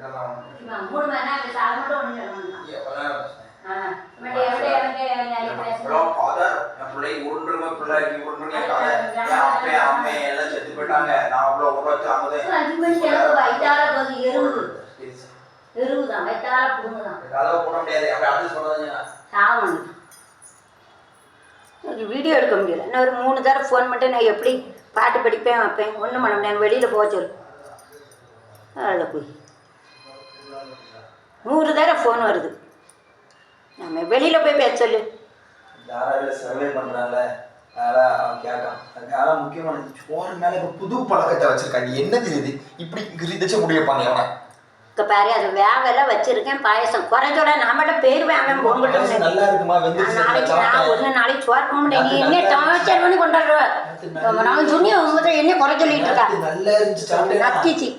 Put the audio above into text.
3 மணி நேரம் சாக மட்டும் ஒண்ணு சொல்லணும். பிள்ளை உருண்டுருங்க பிள்ளைக்கு உருண்டுருங்க அப்பே அம்மே எல்லாம் செத்து போயிட்டாங்க. நான் அவ்வளோ ஊற வச்சு 5 மணிக்கு எனக்கு வயிற்றால போது எருவுதான் வயிற்றால புடுங்குதான். கதவை போட முடியாது. அப்படி அடுத்து சொன்னதுங்க சாவணும். வீடியோ எடுக்க முடியல. இன்னும் ஒரு 3 தடவை ஃபோன் பண்ணிட்டு நான் எப்படி பாட்டு படிப்பேன் வைப்பேன் ஒன்றும் பண்ண முடியாது. வெளியில் போச்சு அதில் போய் 100 தடவை ஃபோன் வருது. நம்ம வெளியில் போய் பேச சொல்லு. யாராவது சர்வே பண்ணுறாங்க அதெல்லாம் அவன் கேட்கான். அதெல்லாம் முக்கியமான சோறு மேலே இப்போ புது பழக்கத்தை வச்சுருக்காங்க. என்ன தெரியுது இப்படி கிரிதச்சு முடியப்பாங்க அவனை இப்போ பாரு அது வேவெல்லாம் வச்சிருக்கேன். பாயசம் குறைஞ்சோட நம்மகிட்ட பேர் வேவன் பொங்கல் நல்லா இருக்குமா நாளைக்கு நான் ஒன்று நாளைக்கு சோறு போக முடியாது. நீ என்ன டார்ச்சர் பண்ணி கொண்டாடுற நான் சொன்னி என்ன குறை சொல்லிட்டு இருக்கா நல்லா இருந்துச்சு நக்கிச்சு